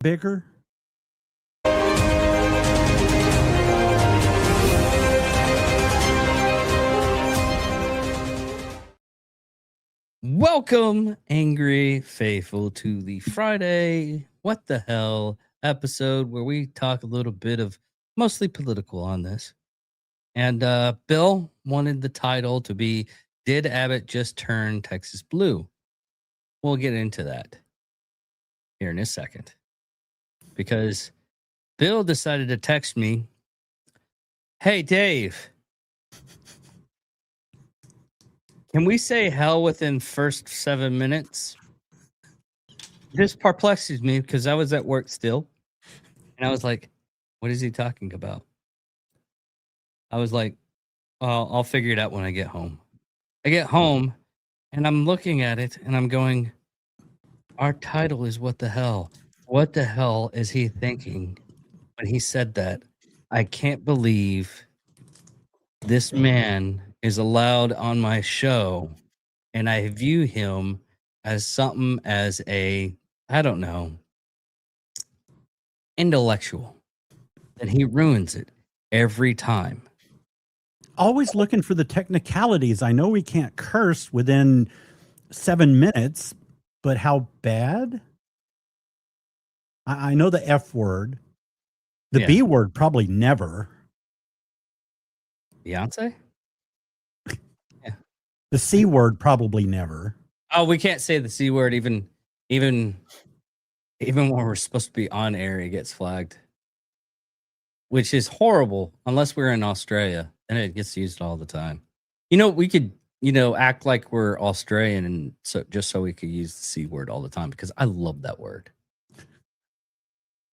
bigger? Welcome, Angry Faithful, to the Friday What the Hell episode where we talk a little bit of mostly political on this. And Bill wanted the title to be Did Abbott Just Turn Texas Blue? We'll get into that here in a second. Because Bill decided to text me, "Hey, Dave, can we say hell within first 7 minutes?" This perplexes me because I was at work still. And I was like, what is he talking about? I was like, I'll figure it out when I get home. I get home and I'm looking at it and I'm going, our title is What the Hell? What the hell is he thinking when he said that? I can't believe this man is allowed on my show and I view him as something as a, I don't know, intellectual. And he ruins it every time. Always looking for the technicalities. I know we can't curse within 7 minutes, but how bad? I know the F word. The B word, probably never. Beyonce? Yeah. The C word, probably never. Oh, we can't say the C word even when we're supposed to be on air, it gets flagged. Which is horrible unless we're in Australia and it gets used all the time. You know, we could, act like we're Australian and so we could use the C word all the time because I love that word.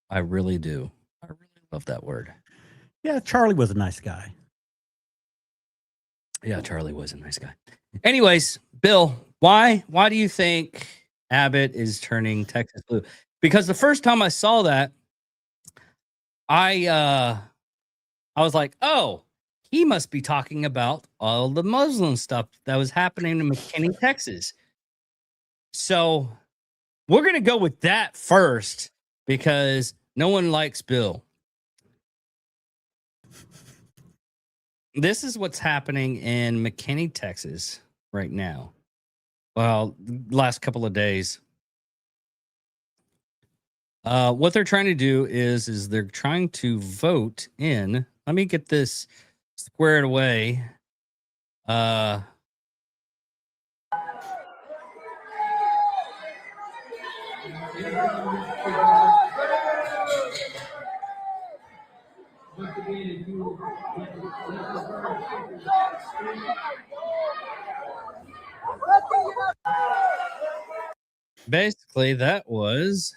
I really do. I really love that word. Yeah, Charlie was a nice guy. Yeah, Charlie was a nice guy. Anyways, Bill, why do you think Abbott is turning Texas blue? Because the first time I saw that, I was like, oh, he must be talking about all the Muslim stuff that was happening in McKinney, Texas. So we're going to go with that first because no one likes Bill. This is what's happening in McKinney, Texas right now. Well, last couple of days. What they're trying to do is they're trying to vote in. Let me get this squared away. Basically, that was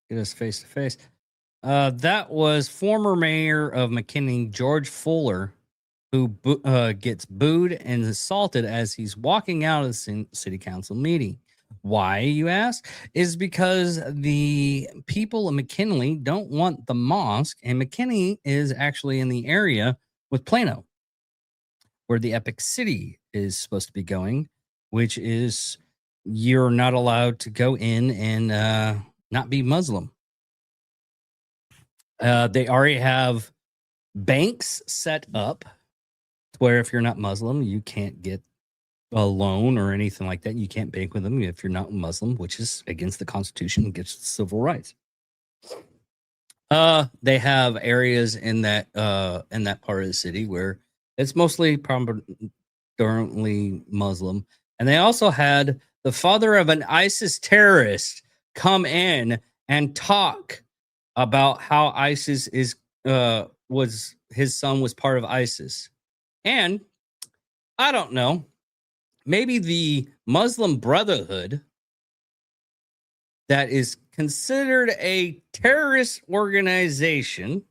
get us face to face. That was former mayor of McKinney, George Fuller, who gets booed and assaulted as he's walking out of the city council meeting. Why, you ask? Is because the people of McKinley don't want the mosque, and McKinney is actually in the area with Plano, where the Epic City is supposed to be going, which is you're not allowed to go in and not be Muslim. They already have banks set up where if you're not Muslim, you can't get a loan or anything like that. You can't bank with them if you're not Muslim, which is against the Constitution, against civil rights. They have areas in that part of the city where it's mostly predominantly Muslim. And they also had the father of an ISIS terrorist come in and talk about how ISIS was his son was part of ISIS. And I don't know, maybe the Muslim Brotherhood that is considered a terrorist organization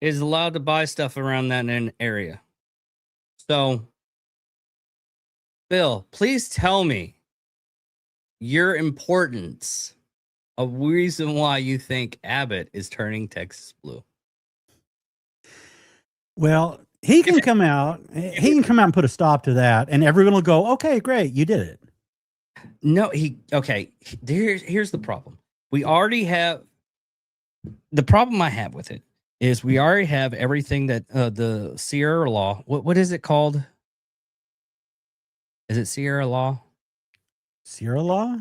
is allowed to buy stuff around that area. So, Bill, please tell me your importance, a reason why you think Abbott is turning Texas blue. Well, He can come out. He can come out and put a stop to that, and everyone will go, "Okay, great, you did it." No, here's the problem. We already have the problem I have with it is we already have everything that the Sierra law. What is it called? Is it Sierra law? Sierra law?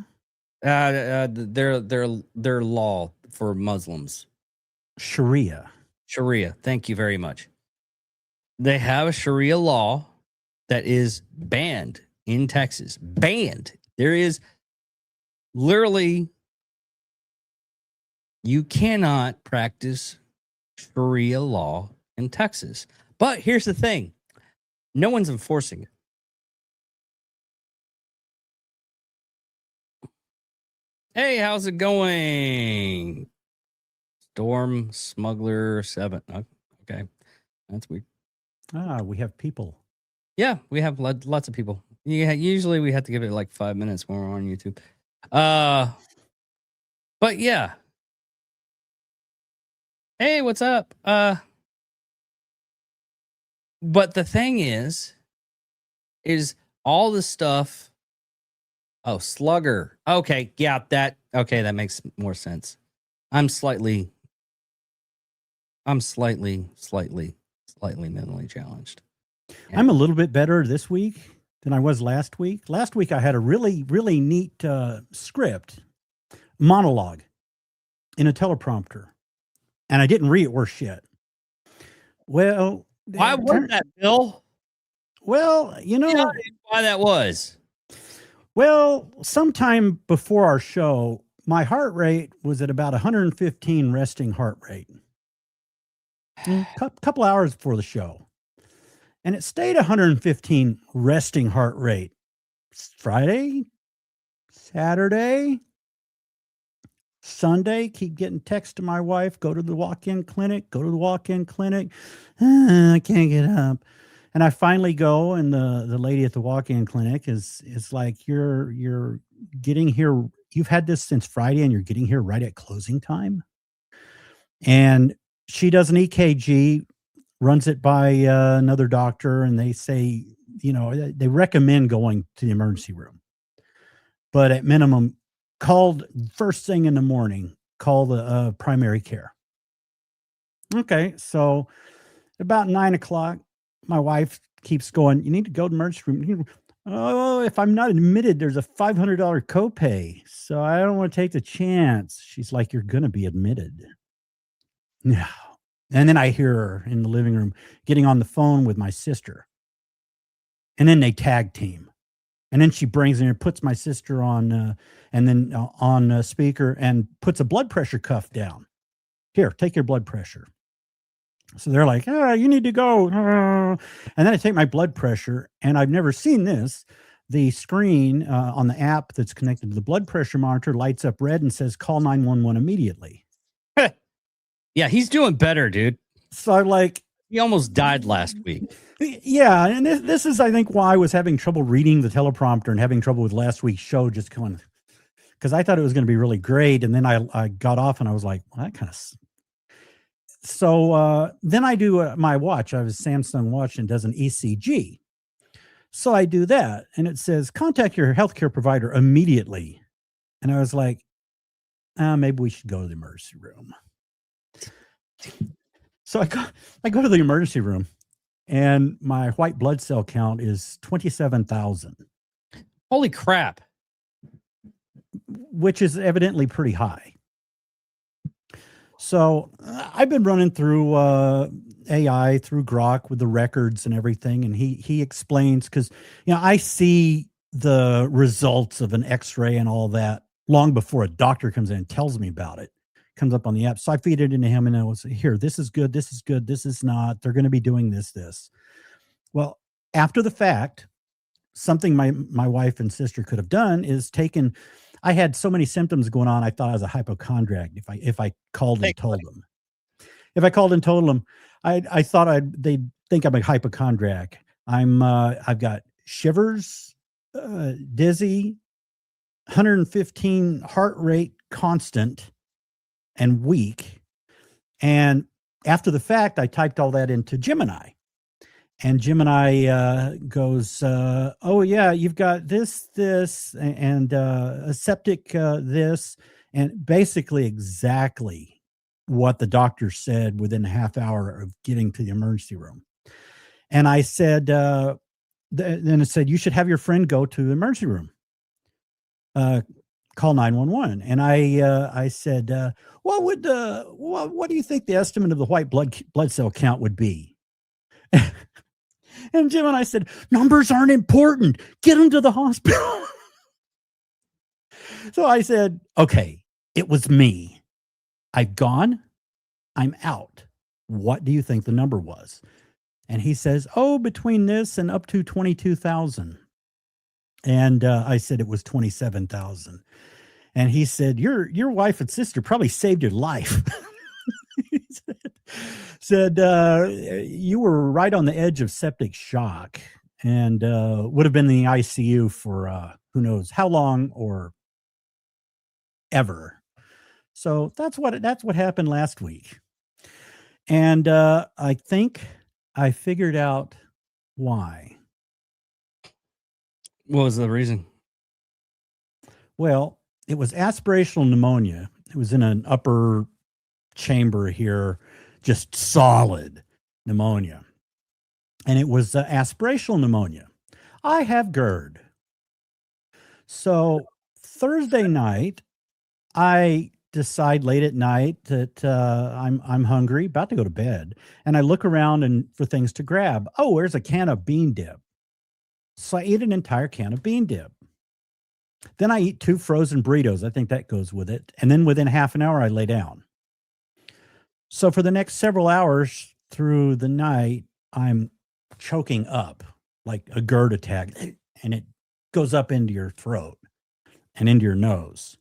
Their law for Muslims. Sharia. Sharia. Thank you very much. They have a Sharia law that is banned in Texas. Banned. There is literally, you cannot practice Sharia law in Texas. But here's the thing. No one's enforcing it. Hey, how's it going? Storm Smuggler 7. Okay. That's weird. We have people. Yeah, we have lots of people. Yeah, usually we have to give it like 5 minutes when we're on YouTube. But yeah. Hey, what's up? But the thing is all the stuff. Oh, Slugger. Okay, yeah, that makes more sense. I'm slightly mentally challenged. Yeah. I'm a little bit better this week than I was last week. Last week I had a really, really neat script, monologue in a teleprompter, and I didn't read it worth shit. Well, why was that, Bill? Well, why that was. Well, sometime before our show, my heart rate was at about 115 resting heart rate. A couple hours before the show. And it stayed 115 resting heart rate. Friday, Saturday, Sunday, keep getting texts to my wife, go to the walk-in clinic. I can't get up. And I finally go, and the lady at the walk-in clinic is like, you're getting here. You've had this since Friday, and you're getting here right at closing time. And she does an EKG, runs it by another doctor, and they say, they recommend going to the emergency room. But at minimum, called first thing in the morning, call the primary care. Okay, so about 9:00, my wife keeps going, you need to go to the emergency room. Oh, if I'm not admitted, there's a $500 copay. So I don't want to take the chance. She's like, you're going to be admitted. No. And then I hear her in the living room getting on the phone with my sister. And then they tag team. And then she brings in and puts my sister on, on speaker and puts a blood pressure cuff down. Here, take your blood pressure. So they're like, you need to go. And then I take my blood pressure, and I've never seen this. The screen on the app that's connected to the blood pressure monitor lights up red and says, call 911 immediately. Yeah, he's doing better, dude. So I'm like, he almost died last week. Yeah, and this is, I think, why I was having trouble reading the teleprompter and having trouble with last week's show, just going, because I thought it was going to be really great. And then I got off and I was like, well, that kind of. So then I do my watch. I have a Samsung watch and does an ECG. So I do that, and it says, contact your healthcare provider immediately. And I was like, maybe we should go to the emergency room. So I go to the emergency room, and my white blood cell count is 27,000. Holy crap. Which is evidently pretty high. So I've been running through AI, through Grok with the records and everything. And he explains, because, I see the results of an x-ray and all that long before a doctor comes in and tells me about it. Comes up on the app. So I feed it into him, and I was here, this is good, this is not. They're going to be doing this. Well, after the fact, something my wife and sister could have done is taken. I had so many symptoms going on, I thought I was a hypochondriac if I called and told them. If I called and told them, I thought they'd think I'm a hypochondriac. I've got shivers, dizzy, 115 heart rate constant, and weak. And after the fact, I typed all that into Gemini. And Jim and I goes, oh yeah, you've got this, and a septic this, and basically exactly what the doctor said within a half hour of getting to the emergency room. And I said, then it said, you should have your friend go to the emergency room, call 911. And I said, what do you think the estimate of the white blood cell count would be? And Jim and I said, numbers aren't important. Get him to the hospital. So I said, okay, it was me. I've gone. I'm out. What do you think the number was? And he says, oh, between this and up to 22,000. And I said it was 27,000. And he said, your wife and sister probably saved your life. He said you were right on the edge of septic shock, and would have been in the ICU for who knows how long or ever. So that's what happened last week. And I think I figured out why. What was the reason? Well, it was aspirational pneumonia. It was in an upper chamber here, just solid pneumonia. And it was aspirational pneumonia. I have GERD. So Thursday night, I decide late at night that I'm hungry, about to go to bed, and I look around and for things to grab. Oh, there's a can of bean dip. So I eat an entire can of bean dip. Then I eat 2 frozen burritos. I think that goes with it. And then within half an hour, I lay down. So for the next several hours through the night, I'm choking up like a GERD attack, and it goes up into your throat and into your nose.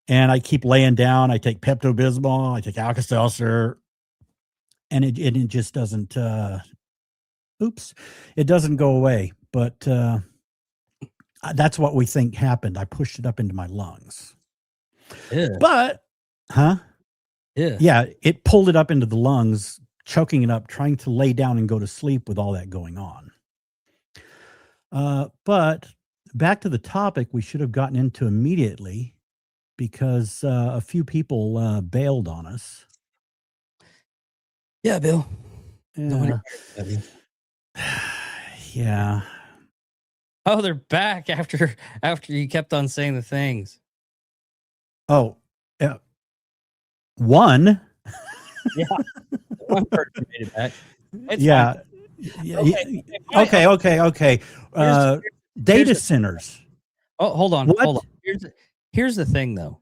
And I keep laying down. I take Pepto-Bismol, I take Alka-Seltzer, and it just doesn't, it doesn't go away. But that's what we think happened. I pushed it up into my lungs. Yeah. But, Yeah. yeah, it pulled it up into the lungs, choking it up, trying to lay down and go to sleep with all that going on. But back to the topic we should have gotten into immediately, because a few people bailed on us. Yeah, Bill. Yeah. Yeah. Oh, they're back after you kept on saying the things. Oh, one. Yeah. One person made it back. It's Yeah. fine. Okay. Data centers. Oh, hold on. What? Hold on. Here's the thing, though.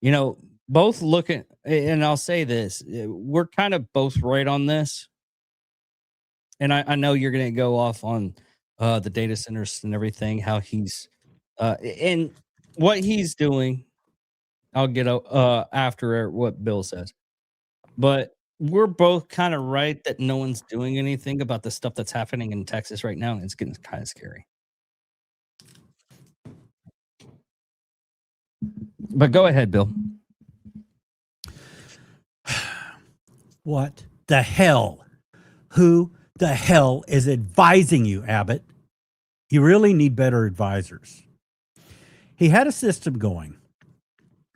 You know, both looking, and I'll say this: we're kind of both right on this. And I know you're going to go off on the data centers and everything, how he's and what he's doing. I'll get after what Bill says, but we're both kind of right that no one's doing anything about the stuff that's happening in Texas right now, and it's getting kind of scary. But go ahead, Bill. What the hell? Who the hell is advising you, Abbott? You really need better advisors. He had a system going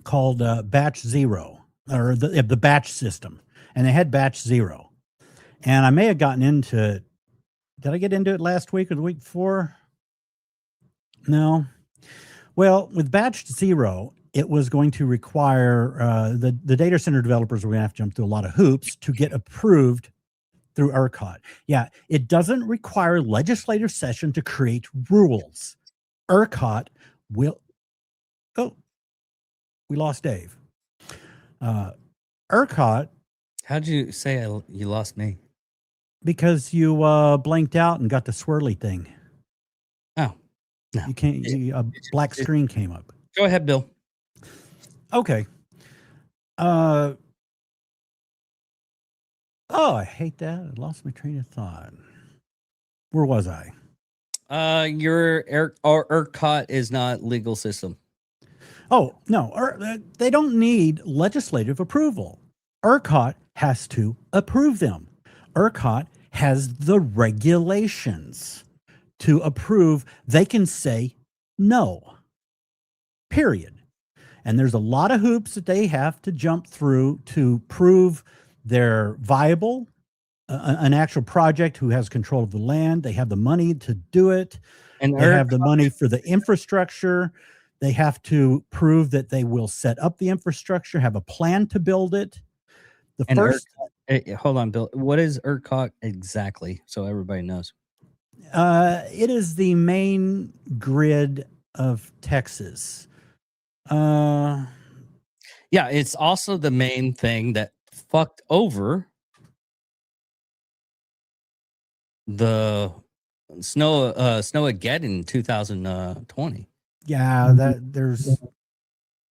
called Batch Zero, or the batch system, and they had Batch Zero. And I may have gotten into it. Did I get into it last week or the week before? No. Well, with Batch Zero, it was going to require the data center developers were going to have to jump through a lot of hoops to get approved through ERCOT. Yeah, it doesn't require legislative session to create rules. ERCOT will. Oh, we lost Dave. ERCOT. How'd you say you lost me? Because you blanked out and got the swirly thing. Oh, no. You can't. A black screen came up. Go ahead, Bill. Okay. Oh, I hate that. I lost my train of thought. Where was I? Your ERCOT is not legal system. Oh, no. They don't need legislative approval. ERCOT has to approve them. ERCOT has the regulations to approve. They can say no, period. And there's a lot of hoops that they have to jump through to prove they're viable, an actual project who has control of the land. They have the money to do it. And They have the money for the infrastructure. They have to prove that they will set up the infrastructure, have a plan to build it. The and first, hold on, Bill. What is ERCOT exactly? So everybody knows. it is the main grid of Texas. Yeah, it's also the main thing that fucked over the Snowmageddon in 2020. Yeah, that there's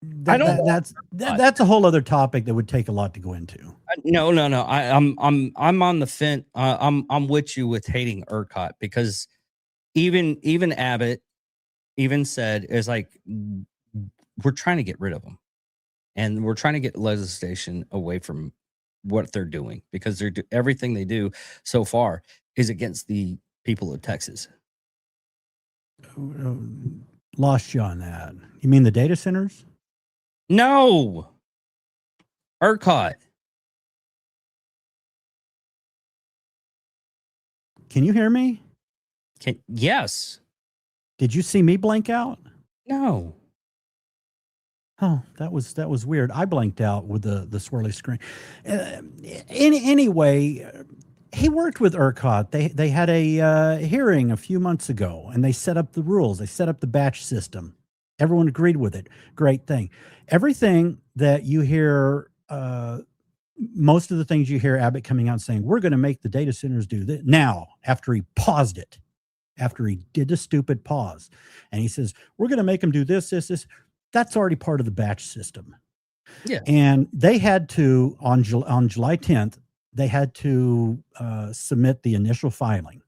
that's a whole other topic that would take a lot to go into. No. I'm on the fence. I'm with you with hating ERCOT, because even Abbott even said, is like, we're trying to get rid of them, and we're trying to get legislation away from what they're doing, because everything they do so far is against the people of Texas. Lost you on that. You mean the data centers? No, ERCOT. Can you hear me? Yes. Did you see me blank out? No. Oh, that was weird. I blanked out with the swirly screen. Anyway, he worked with ERCOT. They had a hearing a few months ago, and they set up the rules. They set up the batch system. Everyone agreed with it. Great thing. Everything that you hear, most of the things you hear Abbott coming out saying, we're going to make the data centers do this now, after he paused it, after he did the stupid pause, and he says, we're going to make them do this. That's already part of the batch system. Yeah. And they had to, on July 10th, they had to submit the initial filing.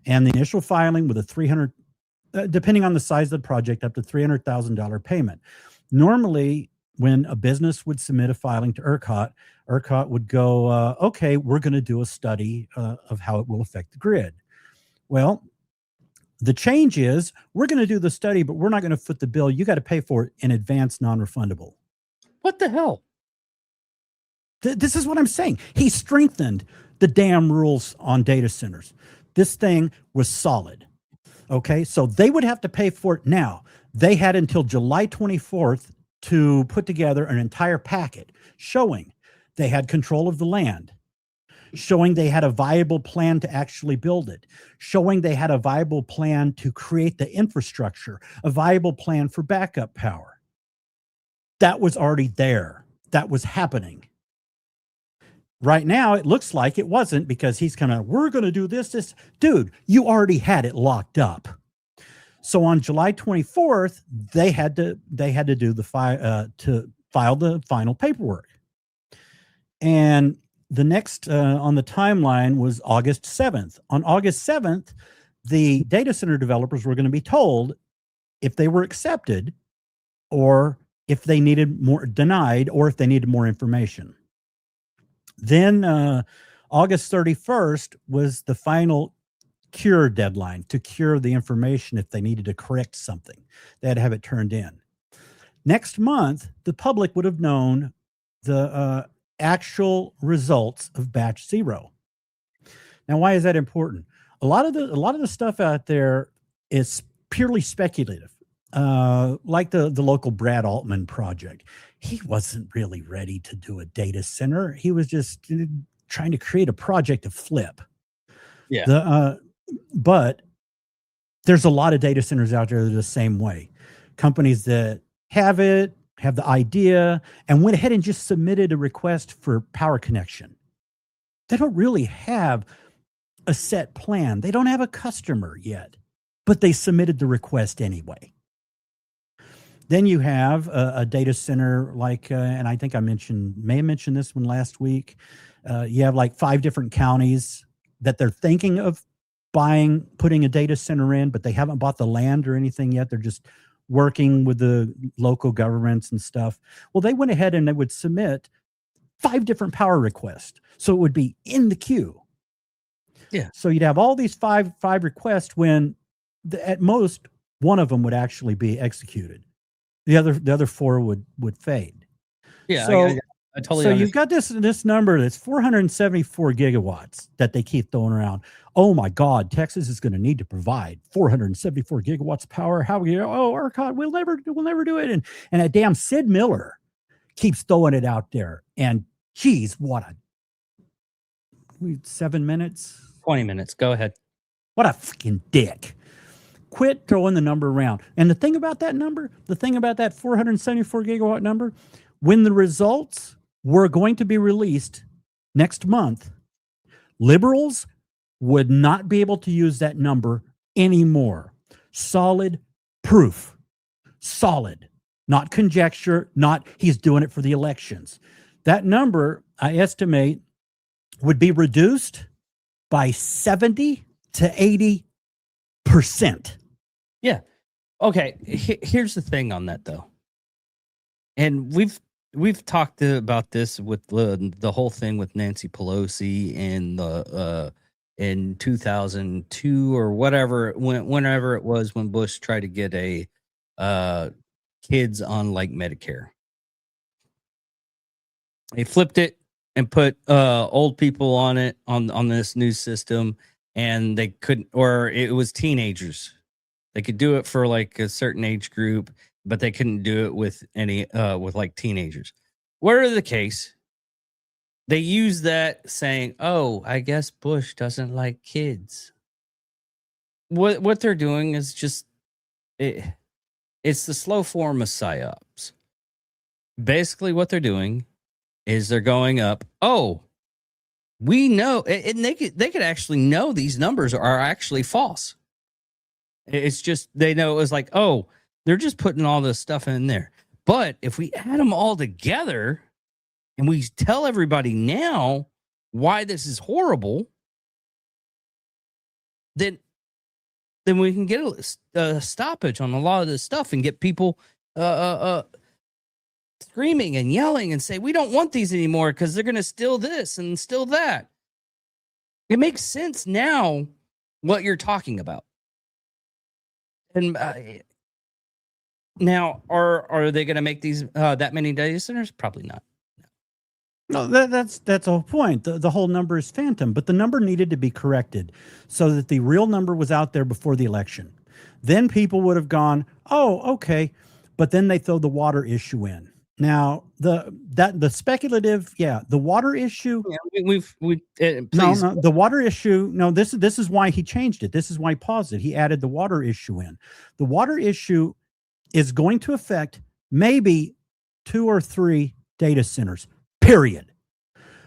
And the initial filing with a 300, depending on the size of the project, up to $300,000 payment. Normally, when a business would submit a filing to ERCOT would go, okay, we're going to do a study of how it will affect the grid. Well, the change is, we're going to do the study, but we're not going to foot the bill. You got to pay for it in advance, non-refundable. What the hell? This is what I'm saying. He strengthened the damn rules on data centers. This thing was solid. Okay, so they would have to pay for it now. They had until July 24th to put together an entire packet showing they had control of the land, showing they had a viable plan to actually build it, showing they had a viable plan to create the infrastructure, a viable plan for backup power. That was already there. That was happening. Right now, it looks like it wasn't, because he's kind of, we're going to do this. Dude, you already had it locked up. So on July 24th, they had to do to file the final paperwork. And the next on the timeline was August 7th. On August 7th, the data center developers were going to be told if they were accepted, or if they needed more, denied, or if they needed more information. Then August 31st was the final cure deadline to cure the information if they needed to correct something. They had to have it turned in. Next month, the public would have known the actual results of batch 0. Now, why is that important? A lot of the stuff out there is purely speculative. Like the local Brad Altman project. He wasn't really ready to do a data center. He was just trying to create a project to flip. Yeah. But there's a lot of data centers out there that are the same way. Companies that have the idea, and went ahead and just submitted a request for power connection. They don't really have a set plan. They don't have a customer yet, but they submitted the request anyway. Then you have a data center like, and I think I may have mentioned this one last week. You have like 5 different counties that they're thinking of putting a data center in, but they haven't bought the land or anything yet. They're just working with the local governments and stuff. Well, they went ahead and they would submit 5 different power requests. So it would be in the queue. Yeah. So you'd have all these five requests when at most one of them would actually be executed. The other four would fade. Yeah, So I totally so you've understand. got this number that's 474 gigawatts that they keep throwing around. Oh my God, Texas is going to need to provide 474 gigawatts of power. How ERCOT, we'll never do it. And that damn Sid Miller keeps throwing it out there. And geez, 7 minutes? 20 minutes. Go ahead. What a freaking dick. Quit throwing the number around. And the thing about that number, the thing about that 474 gigawatt number, when the results were going to be released next month, liberals would not be able to use that number anymore. Solid proof. Solid. Not conjecture, not he's doing it for the elections. That number, I estimate, would be reduced by 70 to 80%. Yeah. Okay. Here's the thing on that, though. And we've talked about this with the whole thing with Nancy Pelosi and the in 2002 or whatever, whenever it was when Bush tried to get a kids on like Medicare. They flipped it and put old people on it on this new system, and they couldn't, or it was teenagers. They could do it for like a certain age group, but they couldn't do it with any with like teenagers. Whatever the case, they use that saying, "Oh, I guess Bush doesn't like kids." What they're doing is just it's the slow form of psyops. Basically, what they're doing is they're going up. Oh, we know, and they could actually know these numbers are actually false. It's just they know it was like, oh, they're just putting all this stuff in there. But if we add them all together and we tell everybody now why this is horrible, then we can get a stoppage on a lot of this stuff and get people screaming and yelling and say, we don't want these anymore because they're going to steal this and steal that. It makes sense now what you're talking about. And now, are they going to make these that many data centers? Probably not. No, that's the whole point. The whole number is phantom, but the number needed to be corrected so that the real number was out there before the election. Then people would have gone, oh, okay, but then they throw the water issue in. Now the speculative, the water issue. Yeah, no, the water issue. No, this is why he changed it. This is why he paused it. He added the water issue in. The water issue is going to affect maybe 2 or 3 data centers. Period.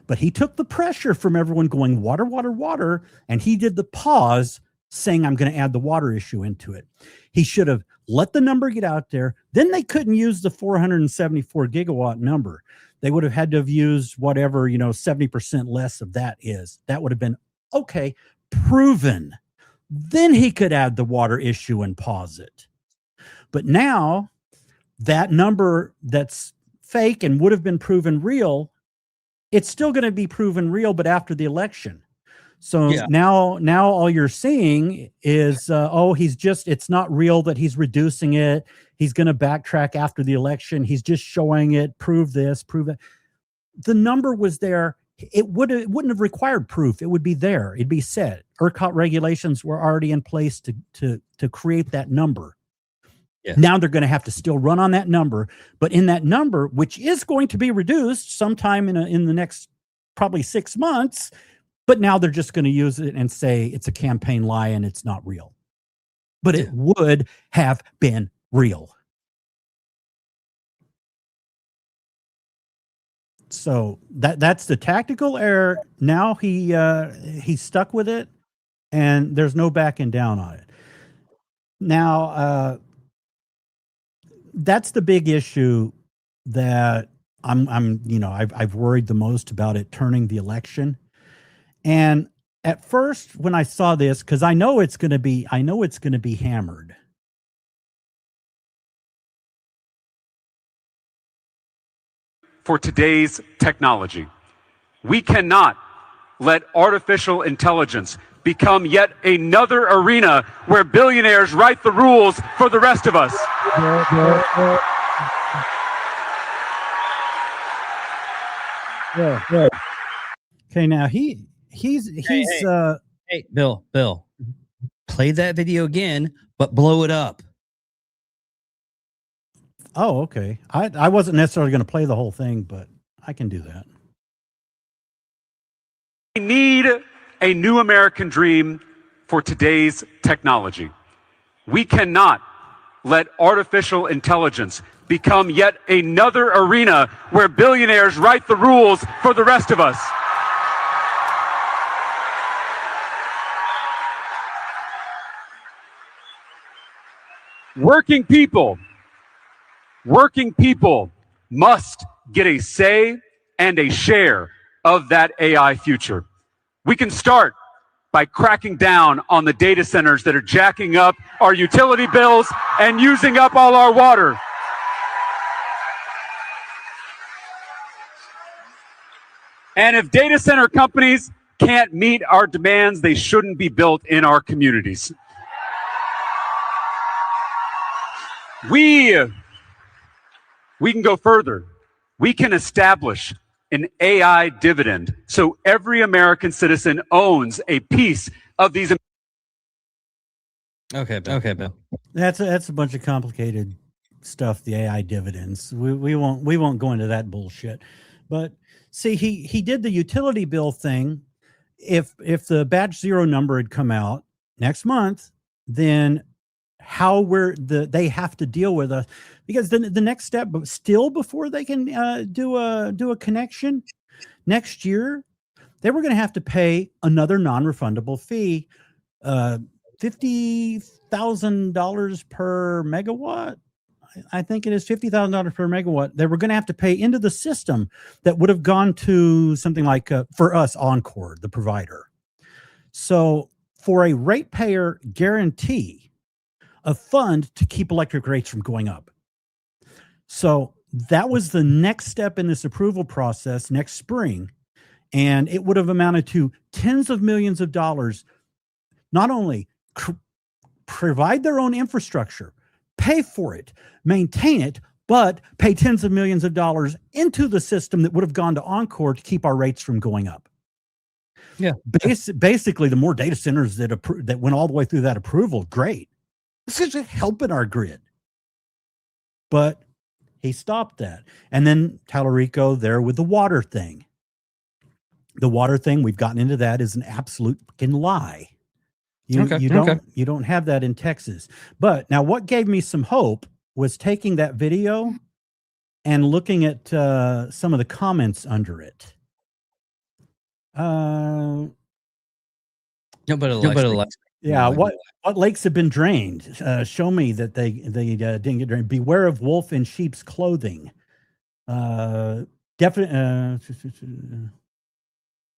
But he took the pressure from everyone going water, water, water, and he did the pause saying, I'm going to add the water issue into it. He should have let the number get out there. Then they couldn't use the 474 gigawatt number. They would have had to have used whatever, 70% less of that is. That would have been, okay, proven. Then he could add the water issue and pause it. But now that number that's fake and would have been proven real, it's still going to be proven real, but after the election. So now all you're seeing is, it's not real that he's reducing it. He's going to backtrack after the election. He's just showing it, prove this, prove that. The number was there. It wouldn't have required proof. It would be there. It'd be said. ERCOT regulations were already in place to create that number. Yeah. Now they're going to have to still run on that number, but in that number, which is going to be reduced sometime in the next probably 6 months, but now they're just going to use it and say it's a campaign lie and it's not real. But it would have been real. So that's the tactical error. Now he's stuck with it, and there's no backing down on it. Now, that's the big issue that I've worried the most about it turning the election. And at first, when I saw this, because I know it's going to be hammered. For today's technology, we cannot let artificial intelligence become yet another arena where billionaires write the rules for the rest of us. Okay, now he's Hey, Bill, play that video again, but blow it up. oh, okay. I wasn't necessarily going to play the whole thing, but I can do that. We need a new American dream for today's technology. We cannot let artificial intelligence become yet another arena where billionaires write the rules for the rest of us. Working people must get a say and a share of that AI future. We can start by cracking down on the data centers that are jacking up our utility bills and using up all our water. And if data center companies can't meet our demands, they shouldn't be built in our communities. We can go further. We can establish an AI dividend so every American citizen owns a piece of these. Okay, Bill. That's a bunch of complicated stuff. The AI dividends. We won't go into that bullshit. But see, he did the utility bill thing. If the batch 0 number had come out next month, then how they have to deal with us, because the next step, but still before they can do a connection next year, they were going to have to pay another non-refundable fee, $50,000 per megawatt. I think it is $50,000 per megawatt. They were going to have to pay into the system that would have gone to something like for us, Encore, the provider. So for a ratepayer guarantee, a fund to keep electric rates from going up. So that was the next step in this approval process next spring. And it would have amounted to tens of millions of dollars, not only provide their own infrastructure, pay for it, maintain it, but pay tens of millions of dollars into the system that would have gone to Encore to keep our rates from going up. Yeah. Basically, the more data centers that went all the way through that approval, great. This is just helping our grid. But he stopped that. And then Tallarico there with the water thing. The water thing, we've gotten into that, is an absolute fucking lie. You don't have that in Texas. But now what gave me some hope was taking that video and looking at some of the comments under it. Yeah, what lakes have been drained? Show me that they didn't get drained. Beware of wolf in sheep's clothing.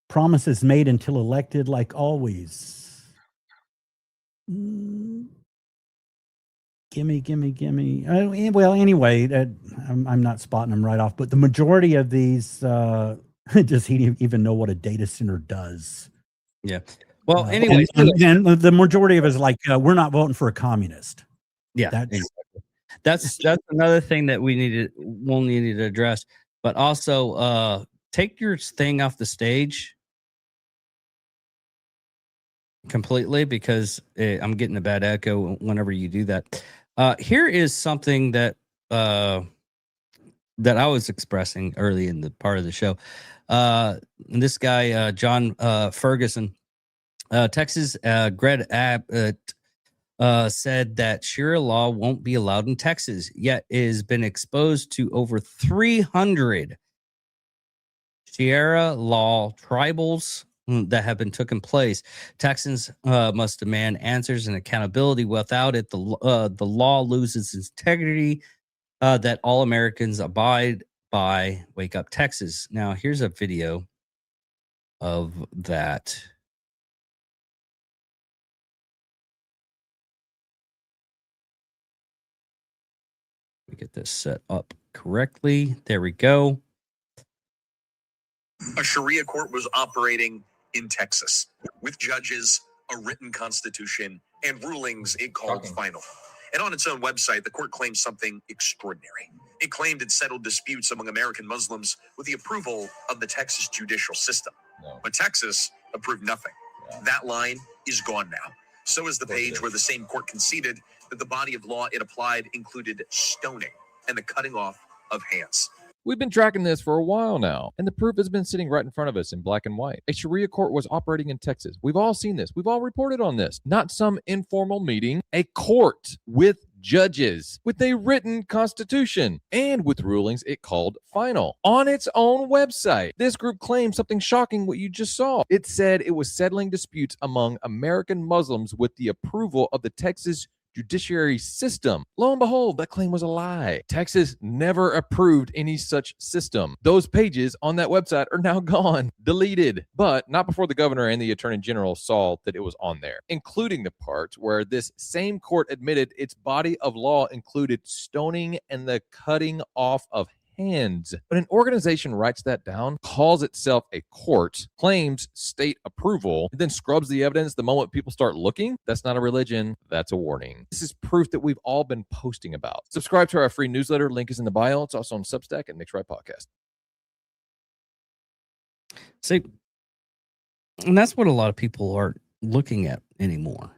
Promises made until elected, like always. Gimme. Well, anyway, I'm not spotting them right off, but the majority of these just he didn't even know what a data center does. Yeah. Well, anyway, and the majority of it is like, we're not voting for a communist. Yeah, that's another thing that we'll need to address. But also, take your thing off the stage completely, because I'm getting a bad echo whenever you do that. Here is something that I was expressing early in the part of the show. This guy, John Ferguson, Texas, Greg Abbott, said that Sharia law won't be allowed in Texas, yet it has been exposed to over 300 Sharia law tribals that have been taken place. Texans must demand answers and accountability. Without it, the law loses its integrity that all Americans abide by. Wake up, Texas. Now, here's a video of that. Let me get this set up correctly. There we go. A Sharia court was operating in Texas with judges a written constitution, and rulings it called final. And on its own website, the court claimed something extraordinary. It claimed it settled disputes among American Muslims with the approval of the Texas judicial system. No. But Texas approved nothing. Yeah. That line is gone now. So is the page where the same court conceded that the body of law it applied included stoning and the cutting off of hands. We've been tracking this for a while now, and the proof has been sitting right in front of us in black and white. A Sharia court was operating in Texas. We've all seen this. We've all reported on this. Not some informal meeting, a court with judges, with a written constitution, and with rulings it called final. On its own website, this group claimed something shocking what you just saw. It said it was settling disputes among American Muslims with the approval of the Texas judiciary system. Lo and behold, that claim was a lie. Texas never approved any such system. Those pages on that website are now gone, deleted, but not before the governor and the attorney general saw that it was on there, including the part where this same court admitted its body of law included stoning and the cutting off of hands. When an organization writes that down, calls itself a court, claims state approval, and then scrubs the evidence the moment people start looking, that's not a religion, that's a warning. This is proof that we've all been posting about. Subscribe to our free newsletter. Link is in the bio. It's also on Substack and Nick's Right Podcast. See, and that's what a lot of people aren't looking at anymore.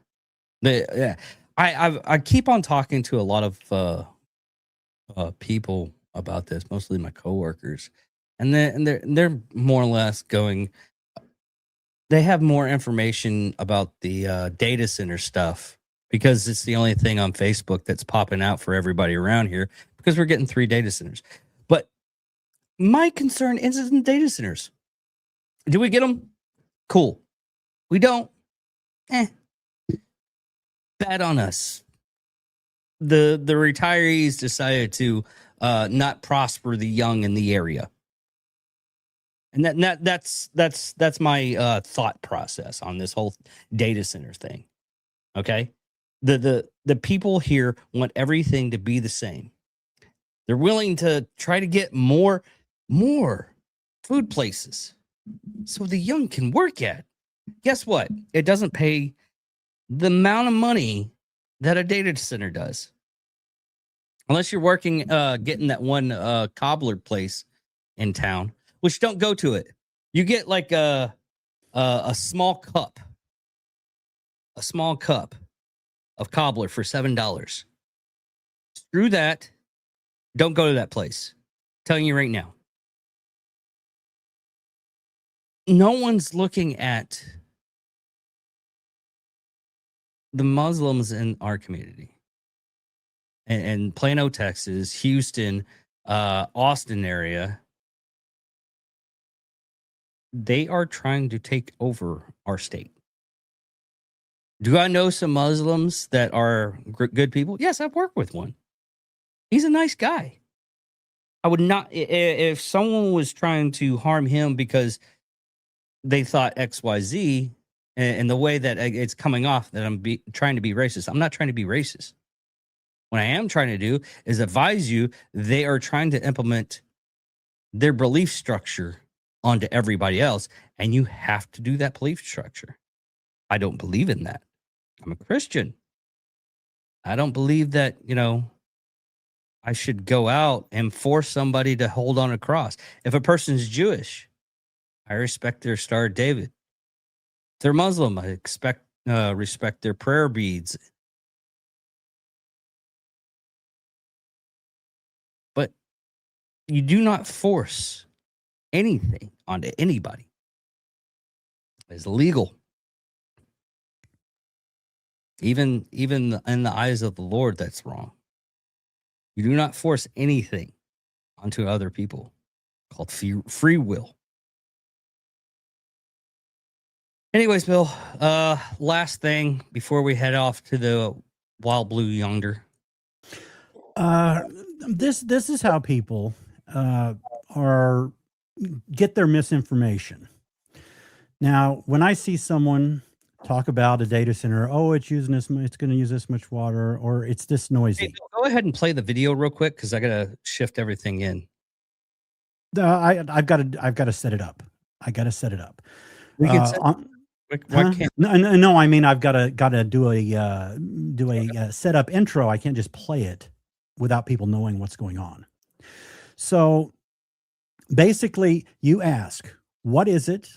I keep on talking to a lot of people about this, mostly my coworkers, and they're more or less going. They have more information about the data center stuff because it's the only thing on Facebook that's popping out for everybody around here because we're getting 3 data centers. But my concern isn't data centers. Do we get them? Cool. We don't. Bad on us. The retirees decided to not prosper the young in the area, and that's my thought process on this whole data center thing. Okay, the people here want everything to be the same. They're willing to try to get more food places so the young can work at. Guess what? It doesn't pay the amount of money that a data center does. Unless you're working, getting that one cobbler place in town, which don't go to it. You get like a small cup of cobbler for $7. Screw that. Don't go to that place. I'm telling you right now. No one's looking at the Muslims in our community. And Plano, Texas, Houston, Austin area, they are trying to take over our state. Do I know some Muslims that are good people? Yes, I've worked with one. He's a nice guy. I would not, if someone was trying to harm him because they thought XYZ, and the way that it's coming off that I'm trying to be racist, I'm not trying to be racist. What I am trying to do is advise you they are trying to implement their belief structure onto everybody else, and you have to do that belief structure. I don't believe in that. I'm a Christian. I don't believe that, I should go out and force somebody to hold on a cross. If a person's Jewish, I respect their Star of David. If they're Muslim, I respect their prayer beads. But you do not force anything onto anybody. It's illegal. Even in the eyes of the Lord, that's wrong. You do not force anything onto other people, called free will. Anyways, Bill, last thing before we head off to the wild blue yonder. This is how people get their misinformation. Now, when I see someone talk about a data center, it's using this, it's going to use this much water, or it's this noisy. Hey, go ahead and play the video real quick because I got to shift everything in. I've got to set it up. I got to set it up. We can Why Huh? can't? No, I mean I've got to do a setup intro. I can't just play it without people knowing what's going on. So basically, you ask, what is it?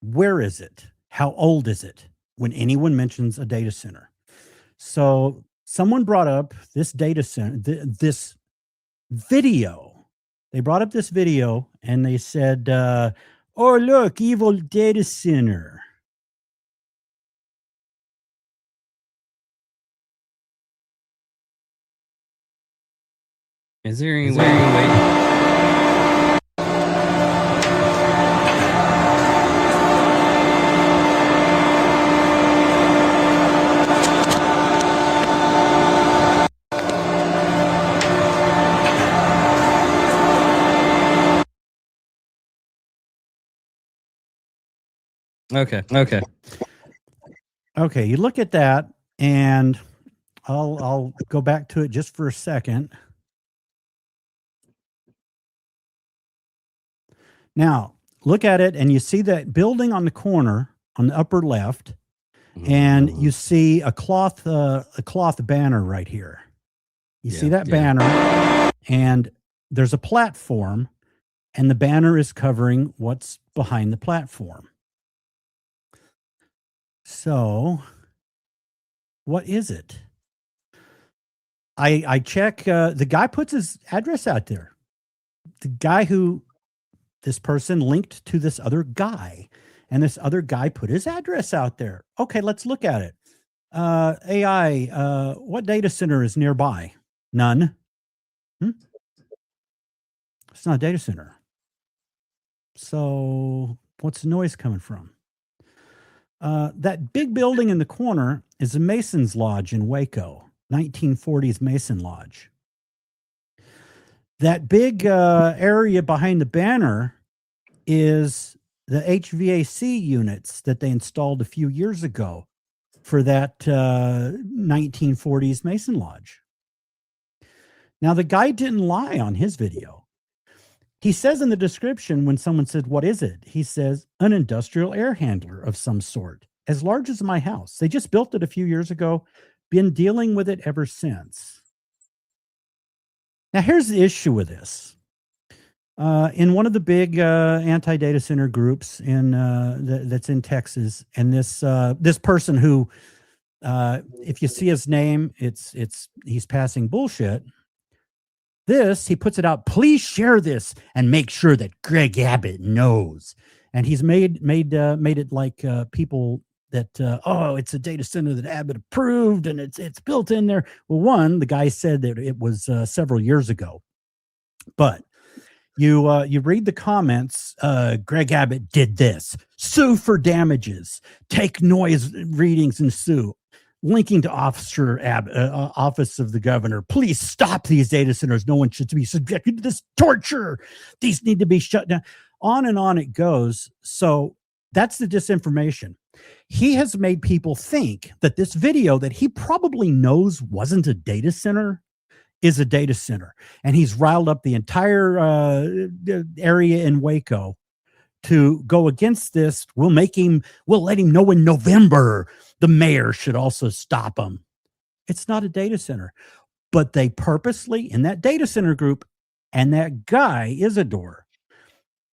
Where is it? How old is it? When anyone mentions a data center. So someone brought up this data center, this video. They brought up this video and they said, "Oh, look, evil data center." Is there any way? Okay. Okay, you look at that, and I'll go back to it just for a second. Now, look at it, and you see that building on the corner on the upper left, and you see a cloth banner right here. You see that banner, and there's a platform, and the banner is covering what's behind the platform. So, what is it? I check. The guy puts his address out there. The guy who this person linked to this other guy, and this other guy put his address out there. Okay, let's look at it. AI, what data center is nearby? None. It's not a data center. So what's the noise coming from? That big building in the corner is a Mason's Lodge in Waco, 1940s Mason Lodge. That big area behind the banner is the HVAC units that they installed a few years ago for that 1940s Mason Lodge. Now, the guy didn't lie on his video. He says in the description, when someone said, "What is it?" He says, "An industrial air handler of some sort, as large as my house. They just built it a few years ago, been dealing with it ever since." Now, here's the issue with this. In one of the big anti-data center groups that's in Texas, and this person who, if you see his name, he's passing bullshit. He puts it out. Please share this and make sure that Greg Abbott knows. And he's made it like people that it's a data center that Abbott approved and it's built in there. Well, one, the guy said that it was several years ago, but you read the comments. Greg Abbott did this. Sue for damages. Take noise readings and sue. Linking to Office of the Governor. Please stop these data centers. No one should be subjected to this torture. These need to be shut down. On and on it goes. So that's the disinformation. He has made people think that this video that he probably knows wasn't a data center is a data center. And he's riled up the entire area in Waco to go against this. We'll let him know in November. The mayor should also stop him. It's not a data center, but they purposely, in that data center group, and that guy, Isidore,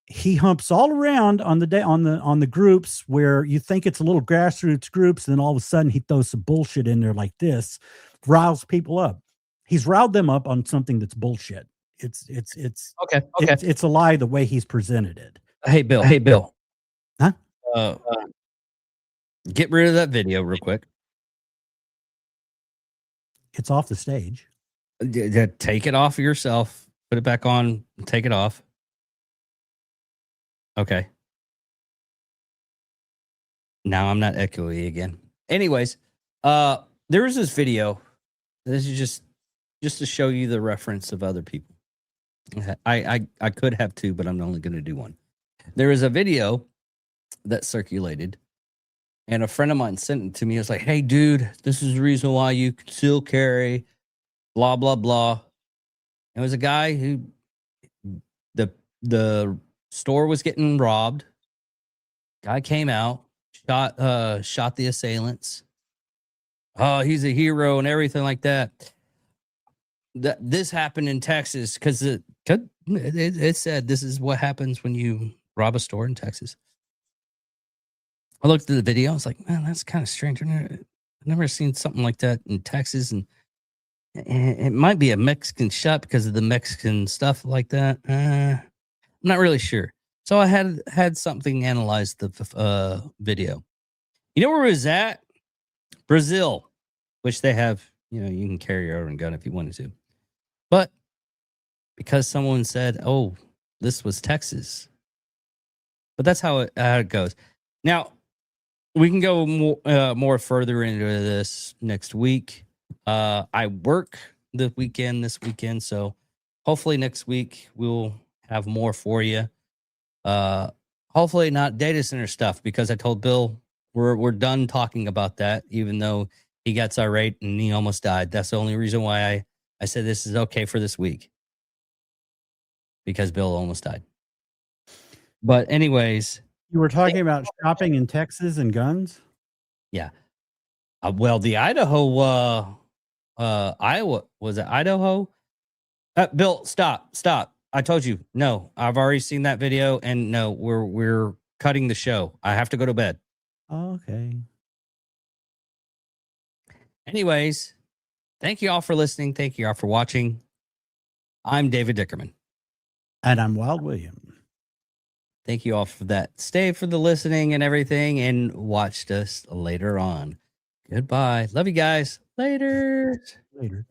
he humps all around on the groups where you think it's a little grassroots groups, and then all of a sudden he throws some bullshit in there like this, riles people up. He's riled them up on something that's bullshit. It's Okay. It's a lie the way he's presented it. Hey, Bill. Huh? Get rid of that video real quick. It's off the stage. Take it off yourself. Put it back on. Take it off. Okay. Now I'm not echoey again. Anyways, there was this video. This is just to show you the reference of other people. I could have two, but I'm only going to do one. There is a video that circulated, and a friend of mine sent it to me. It was like, "Hey, dude, this is the reason why you could still carry blah, blah, blah." It was a guy who the store was getting robbed. Guy came out, shot the assailants. Oh, he's a hero and everything like that. This happened in Texas because it said this is what happens when you rob a store in Texas. I looked at the video. I was like, man, that's kind of strange. I've never seen something like that in Texas, and it might be a Mexican shot because of the Mexican stuff like that. I'm not really sure. So I had something analyze the video. You know where it was at? Brazil, which they have, you can carry your own gun if you wanted to. But because someone said, oh, this was Texas. But that's how it goes. Now, we can go more further into this next week. I work this weekend. So hopefully next week we'll have more for you. Hopefully not data center stuff, because I told Bill we're done talking about that, even though he got irate and he almost died. That's the only reason why I said this is okay for this week, because Bill almost died. But anyways, You were talking about shopping in Texas and guns? yeah. Well, the Iowa, was it Idaho? Bill, stop. I told you, no, I've already seen that video, and no, we're cutting the show. I have to go to bed. Okay. Anyways, thank you all for listening. Thank you all for watching. I'm David Dickerman. And I'm Wild William. Thank you all for that. Stay for the listening and everything, and watched us later on. Goodbye. Love you guys. Later. Later.